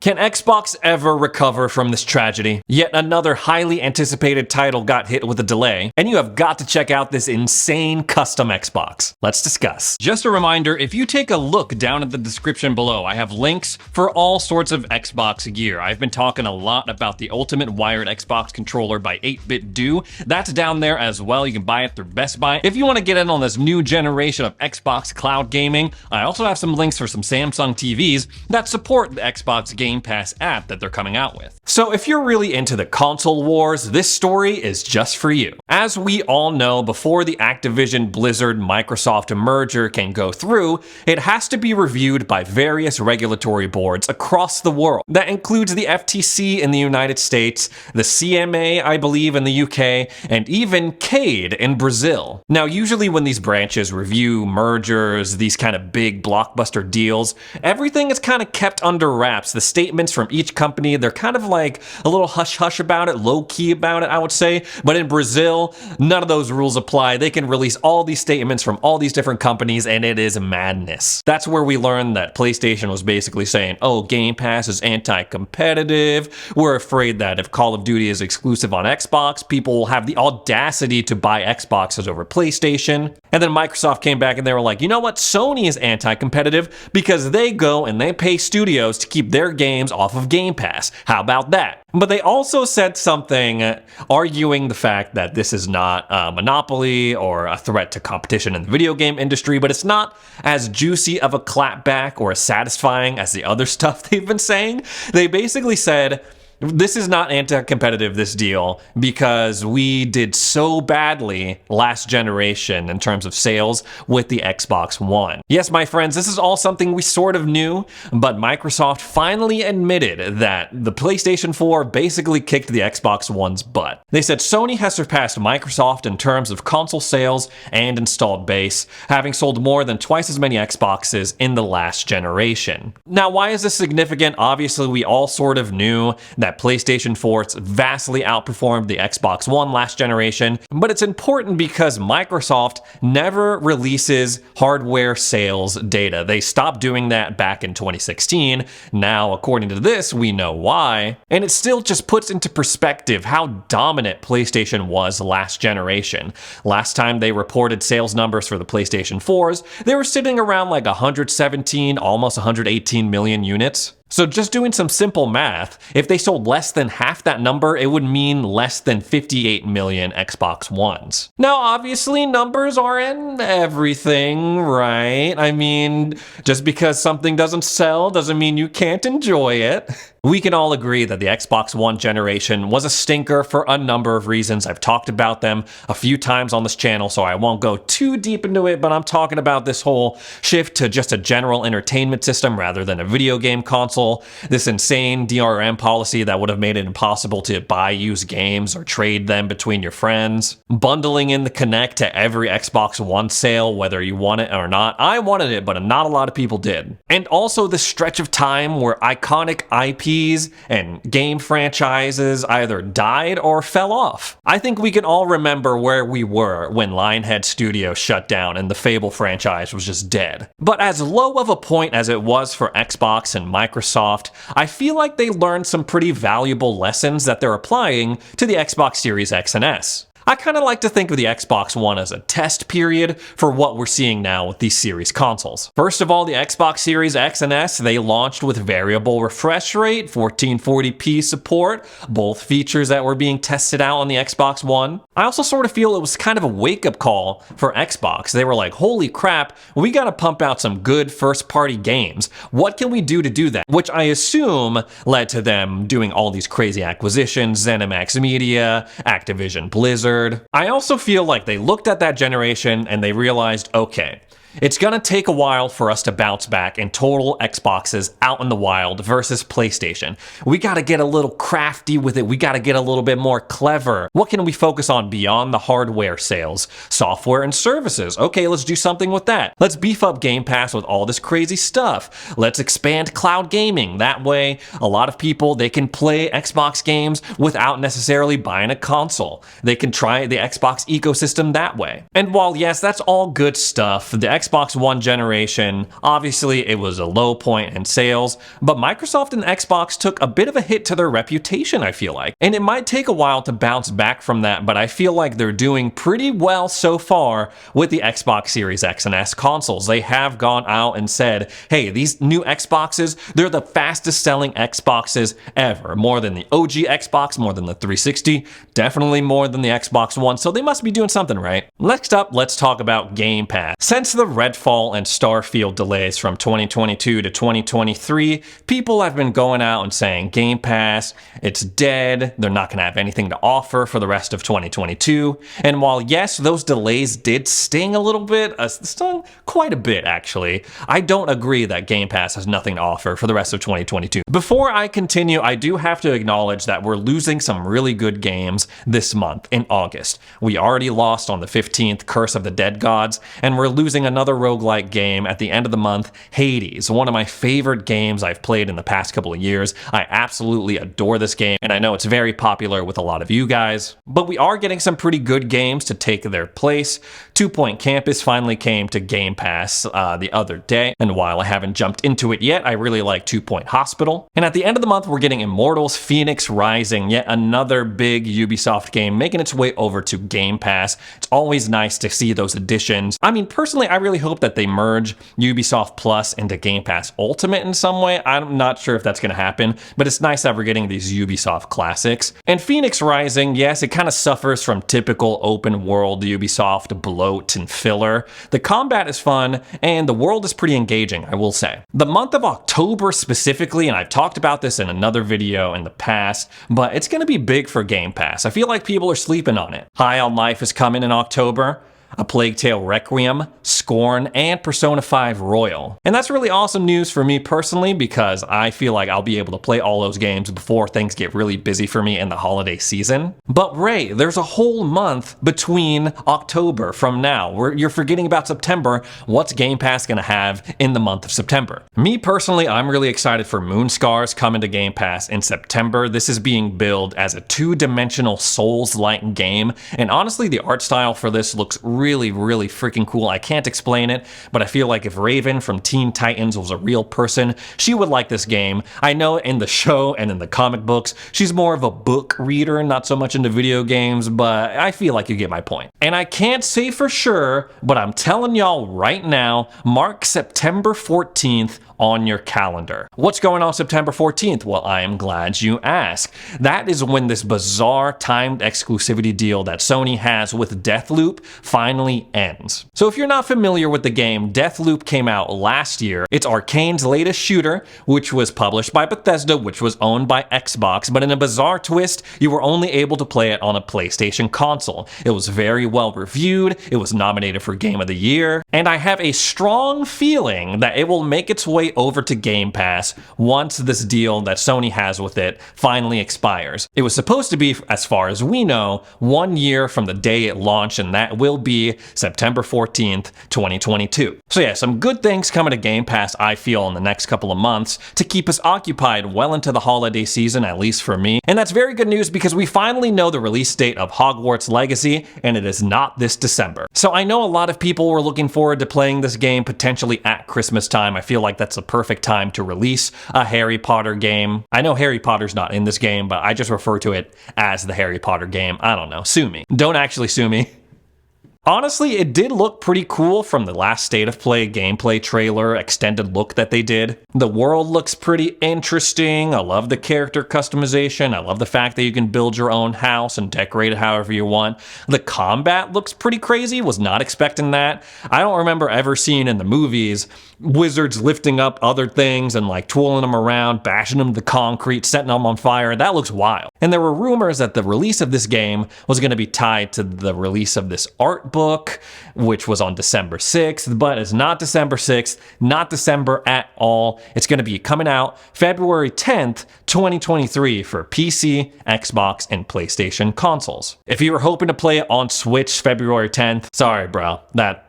Can Xbox ever recover from this tragedy? Yet another highly anticipated title got hit with a delay, and you have got to check out this insane custom Xbox. Let's discuss. Just a reminder, if you take a look down at the description below, I have links for all sorts of Xbox gear. I've been talking a lot about the ultimate wired Xbox controller by 8BitDo. That's down there as well. You can buy it through Best Buy. If you want to get in on this new generation of Xbox cloud gaming, I also have some links for some Samsung TVs that support the Xbox Game Pass app that they're coming out with. So if you're really into the console wars, this story is just for you. As we all know, before the Activision Blizzard Microsoft merger can go through, it has to be reviewed by various regulatory boards across the world. That includes the FTC in the United States, the CMA, I believe, in the UK, and even CADE in Brazil. Now, usually when these branches review mergers, these kind of big blockbuster deals, everything is kind of kept under wraps. The statements from each company, they're kind of like a little hush-hush about it, low-key about it, I would say. But in Brazil, none of those rules apply. They can release all these statements from all these different companies, and it is madness. That's where we learned that PlayStation was basically saying, oh, Game Pass is anti-competitive. We're afraid that if Call of Duty is exclusive on Xbox, people will have the audacity to buy Xboxes over PlayStation. And then Microsoft came back and they were like, you know what? Sony is anti-competitive because they go and they pay studios to keep their games off of Game Pass. How about that? But they also said something arguing the fact that this is not a monopoly or a threat to competition in the video game industry, but it's not as juicy of a clapback or as satisfying as the other stuff they've been saying. They basically said, this is not anti-competitive, this deal, because we did so badly last generation in terms of sales with the Xbox One. Yes, my friends, this is all something we sort of knew, but Microsoft finally admitted that the PlayStation 4 basically kicked the Xbox One's butt. They said Sony has surpassed Microsoft in terms of console sales and installed base, having sold more than twice as many Xboxes in the last generation. Now, why is this significant? Obviously, we all sort of knew that PlayStation 4 vastly outperformed the Xbox One last generation, but it's important because Microsoft never releases hardware sales data. They stopped doing that back in 2016. Now, according to this, we know why. And it still just puts into perspective how dominant PlayStation was last generation. Last time they reported sales numbers for the PlayStation 4s, they were sitting around like 117, almost 118 million units. So just doing some simple math, if they sold less than half that number, it would mean less than 58 million Xbox Ones. Now, obviously, numbers aren't everything, right? I mean, just because something doesn't sell doesn't mean you can't enjoy it. We can all agree that the Xbox One generation was a stinker for a number of reasons. I've talked about them a few times on this channel, so I won't go too deep into it, but I'm talking about this whole shift to just a general entertainment system rather than a video game console. This insane DRM policy that would have made it impossible to buy used games or trade them between your friends. Bundling in the Kinect to every Xbox One sale, whether you want it or not. I wanted it, but not a lot of people did. And also the stretch of time where iconic IPs and game franchises either died or fell off. I think we can all remember where we were when Lionhead Studios shut down and the Fable franchise was just dead. But as low of a point as it was for Xbox and Microsoft, I feel like they learned some pretty valuable lessons that they're applying to the Xbox Series X and S. I kind of like to think of the Xbox One as a test period for what we're seeing now with these series consoles. First of all, the Xbox Series X and S, they launched with variable refresh rate, 1440p support, both features that were being tested out on the Xbox One. I also sort of feel it was kind of a wake-up call for Xbox. They were like, holy crap, we gotta pump out some good first-party games. What can we do to do that? Which I assume led to them doing all these crazy acquisitions, ZeniMax Media, Activision Blizzard. I also feel like they looked at that generation and they realized, okay, it's gonna take a while for us to bounce back and total Xboxes out in the wild versus PlayStation. We gotta get a little crafty with it. We gotta get a little bit more clever. What can we focus on beyond the hardware sales? Software and services. Okay, let's do something with that. Let's beef up Game Pass with all this crazy stuff. Let's expand cloud gaming. That way, a lot of people, they can play Xbox games without necessarily buying a console. They can try the Xbox ecosystem that way. And while yes, that's all good stuff, the Xbox One generation, obviously it was a low point in sales, but Microsoft and Xbox took a bit of a hit to their reputation, I feel like. And it might take a while to bounce back from that, but I feel like they're doing pretty well so far with the Xbox Series X and S consoles. They have gone out and said, hey, these new Xboxes, they're the fastest selling Xboxes ever. More than the OG Xbox, more than the 360, definitely more than the Xbox One, so they must be doing something right. Next up, let's talk about Game Pass. Since the Redfall and Starfield delays from 2022 to 2023, people have been going out and saying Game Pass, it's dead, they're not going to have anything to offer for the rest of 2022. And while yes, those delays did sting a little bit, stung quite a bit actually, I don't agree that Game Pass has nothing to offer for the rest of 2022. Before I continue, I do have to acknowledge that we're losing some really good games this month in August. We already lost on the 15th Curse of the Dead Gods, and we're losing another roguelike game at the end of the month, Hades, one of my favorite games I've played in the past couple of years. I absolutely adore this game, and I know it's very popular with a lot of you guys, but we are getting some pretty good games to take their place. 2 Point Campus finally came to Game Pass the other day, and while I haven't jumped into it yet, I really like 2 Point Hospital. And at the end of the month, we're getting Immortals Fenyx Rising, yet another big Ubisoft game making its way over to Game Pass. It's always nice to see those additions. I mean, personally, I really hope that they merge Ubisoft Plus into Game Pass Ultimate in some way. I'm not sure if that's going to happen, but it's nice that we're getting these Ubisoft classics. And Fenyx Rising, yes, it kind of suffers from typical open world Ubisoft bloat and filler. The combat is fun, and the world is pretty engaging, I will say. The month of October specifically, and I've talked about this in another video in the past, but it's going to be big for Game Pass. I feel like people are sleeping on it. High on Life is coming in October. A Plague Tale Requiem, Scorn, and Persona 5 Royal. And that's really awesome news for me personally because I feel like I'll be able to play all those games before things get really busy for me in the holiday season. But Ray, there's a whole month between October from now. You're forgetting about September. What's Game Pass gonna have in the month of September? Me personally, I'm really excited for Moonscars coming to Game Pass in September. This is being billed as a two-dimensional Souls-like game, and honestly, the art style for this looks really freaking cool. I can't explain it, but I feel like if Raven from Teen Titans was a real person, she would like this game. I know in the show and in the comic books, she's more of a book reader, not so much into video games, but I feel like you get my point. And I can't say for sure, but I'm telling y'all right now, mark September 14th on your calendar. What's going on September 14th? Well, I am glad you asked. That is when this bizarre timed exclusivity deal that Sony has with Deathloop finally ends. So if you're not familiar with the game, Deathloop came out last year. It's Arcane's latest shooter, which was published by Bethesda, which was owned by Xbox, but in a bizarre twist, you were only able to play it on a PlayStation console. It was very well reviewed, it was nominated for Game of the Year, and I have a strong feeling that it will make its way over to Game Pass once this deal that Sony has with it finally expires. It was supposed to be, as far as we know, 1 year from the day it launched, and that will be September 14th, 2022. So yeah, some good things coming to Game Pass, I feel, in the next couple of months to keep us occupied well into the holiday season, at least for me. And that's very good news because we finally know the release date of Hogwarts Legacy, and it is not this December. So I know a lot of people were looking forward to playing this game potentially at Christmas time. I feel like that's the perfect time to release a Harry Potter game. I know Harry Potter's not in this game, but I just refer to it as the Harry Potter game. I don't know. Sue me. Don't actually sue me. Honestly, it did look pretty cool from the last State of Play gameplay trailer extended look that they did. The world looks pretty interesting. I love the character customization. I love the fact that you can build your own house and decorate it however you want. The combat looks pretty crazy. Was not expecting that. I don't remember ever seeing in the movies wizards lifting up other things and like twirling them around, bashing them to concrete, setting them on fire. That looks wild. And there were rumors that the release of this game was going to be tied to the release of this art book, which was on December 6th, but it's not December 6th, not December at all. It's going to be coming out February 10th, 2023 for PC, Xbox, and PlayStation consoles. If you were hoping to play it on Switch February 10th, sorry, bro.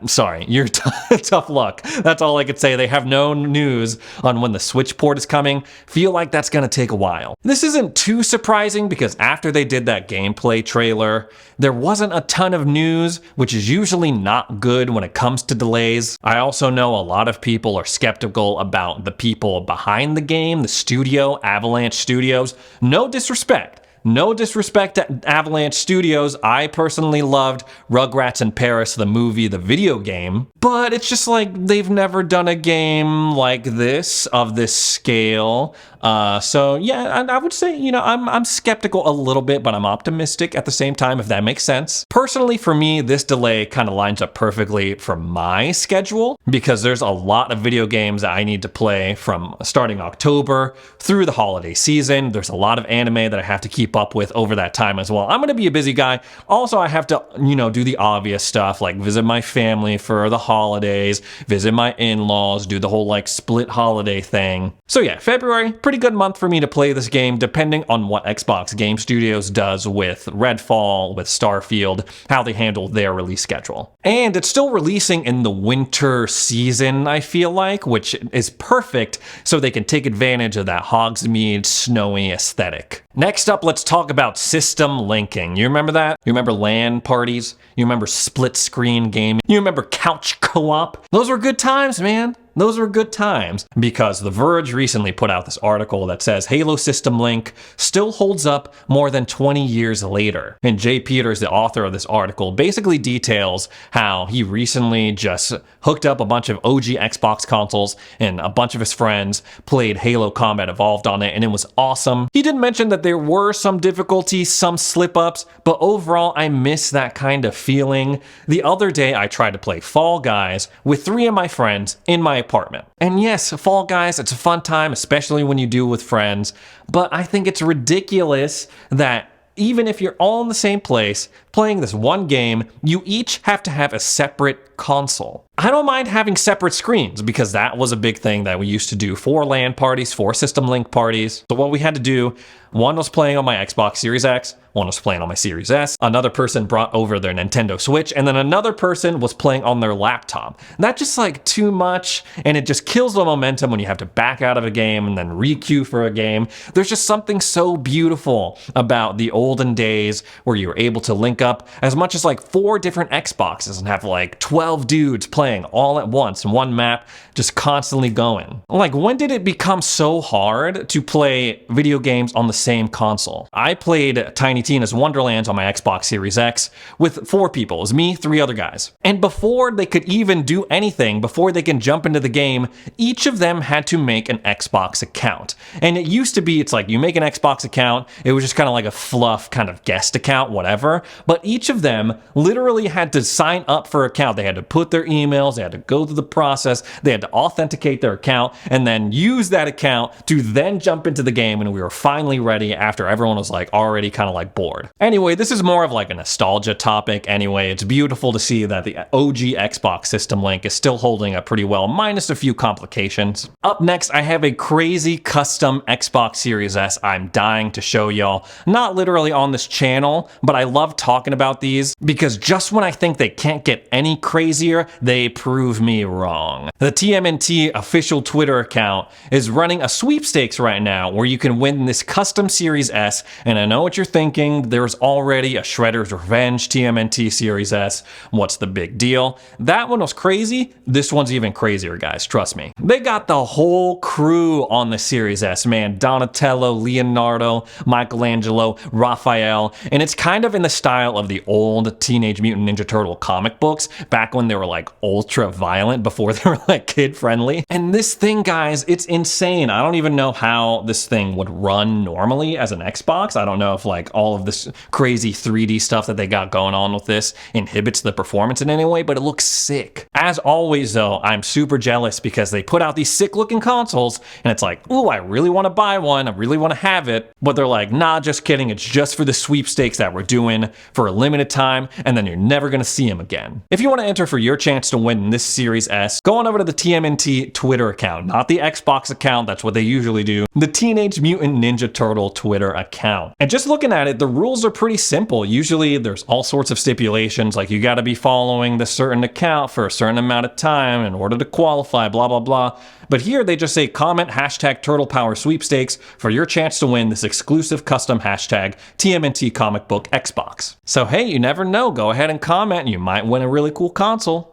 Sorry, you're tough luck. That's all I could say. They have no news on when the Switch port is coming. Feel like that's going to take a while. This isn't too surprising surprising because after they did that gameplay trailer, there wasn't a ton of news, which is usually not good when it comes to delays. I also know a lot of people are skeptical about the people behind the game, the studio, Avalanche Studios. No disrespect. No disrespect to Avalanche Studios. I personally loved Rugrats in Paris, the movie, the video game. But it's just like they've never done a game like this, of this scale. So yeah, I would say, you know, I'm skeptical a little bit, but I'm optimistic at the same time, if that makes sense. Personally, for me, this delay kind of lines up perfectly for my schedule because there's a lot of video games that I need to play from starting October through the holiday season. There's a lot of anime that I have to keep up with over that time as well. I'm going to be a busy guy. Also, I have to, you know, do the obvious stuff like visit my family for the holidays, visit my in-laws, do the whole like split holiday thing. So yeah, February, pretty good month for me to play this game depending on what Xbox Game Studios does with Redfall, with Starfield, how they handle their release schedule. And it's still releasing in the winter season, I feel like, which is perfect so they can take advantage of that Hogsmeade snowy aesthetic. Next up, let's talk about system linking. You remember that? You remember LAN parties? You remember split screen gaming? You remember couch co-op? Those were good times, man. Those were good times because The Verge recently put out this article that says Halo System Link still holds up more than 20 years later. And Jay Peters, the author of this article, basically details how he recently just hooked up a bunch of OG Xbox consoles and a bunch of his friends played Halo Combat Evolved on it, and it was awesome. He did mention that there were some difficulties, some slip-ups, but overall I miss that kind of feeling. The other day I tried to play Fall Guys with 3 of my friends in my apartment. And yes, Fall Guys, it's a fun time, especially when you do it with friends, but I think it's ridiculous that even if you're all in the same place playing this one game, you each have to have a separate console. I don't mind having separate screens because that was a big thing that we used to do for LAN parties, for System Link parties. So what we had to do, one was playing on my Xbox Series X, one was playing on my Series S, another person brought over their Nintendo Switch, and then another person was playing on their laptop. And that's just like too much, and it just kills the momentum when you have to back out of a game and then re-queue for a game. There's just something so beautiful about the olden days where you were able to link up as much as like 4 different Xboxes and have like 12 dudes playing all at once in one map, just constantly going. Like, when did it become so hard to play video games on the same console? I played Tiny Tina's Wonderlands on my Xbox Series X with 4 people. It was me, 3 other guys. And before they could even do anything, before they can jump into the game, each of them had to make an Xbox account. And it used to be, it's like you make an Xbox account, it was just kind of like a fluff kind of guest account, whatever. But each of them literally had to sign up for an account. They had to put their emails, they had to go through the process, they had to authenticate their account, and then use that account to then jump into the game, and we were finally ready after everyone was like already kind of like bored. Anyway, this is more of like a nostalgia topic anyway. It's beautiful to see that the OG Xbox System Link is still holding up pretty well, minus a few complications. Up next, I have a crazy custom Xbox Series S I'm dying to show y'all. Not literally on this channel, but I love talking about these because just when I think they can't get any crazier, they prove me wrong. The TMNT official Twitter account is running a sweepstakes right now where you can win this custom Series S, and I know what you're thinking, there's already a Shredder's Revenge TMNT Series S. What's the big deal? That one was crazy. This one's even crazier, guys, trust me. They got the whole crew on the Series S, man. Donatello, Leonardo, Michelangelo, Raphael, and it's kind of in the style of the old Teenage Mutant Ninja Turtle comic books, back when they were like ultra violent, before they were like kid friendly. And this thing, guys, it's insane. I don't even know how this thing would run normally as an Xbox. I don't know if like all of this crazy 3D stuff that they got going on with this inhibits the performance in any way, but it looks sick. As always though, I'm super jealous because they put out these sick looking consoles and it's like, ooh, I really want to buy one, I really want to have it, but they're like, nah, just kidding, it's just for the sweepstakes that we're doing for a limited time, and then you're never gonna see them again. If you want to enter for your chance to win this Series S, go on over to the TMNT Twitter account, not the Xbox account, that's what they usually do, the Teenage Mutant Ninja Turtle Twitter account. And just looking at it, the rules are pretty simple. Usually there's all sorts of stipulations, like you gotta be following this certain account for a certain amount of time in order to qualify, blah, blah, blah. But here they just say comment hashtag Turtle Power Sweepstakes for your chance to win this exclusive custom hashtag TMNT Comic Book Xbox. So hey, you never know, go ahead and comment and you might win a really cool console.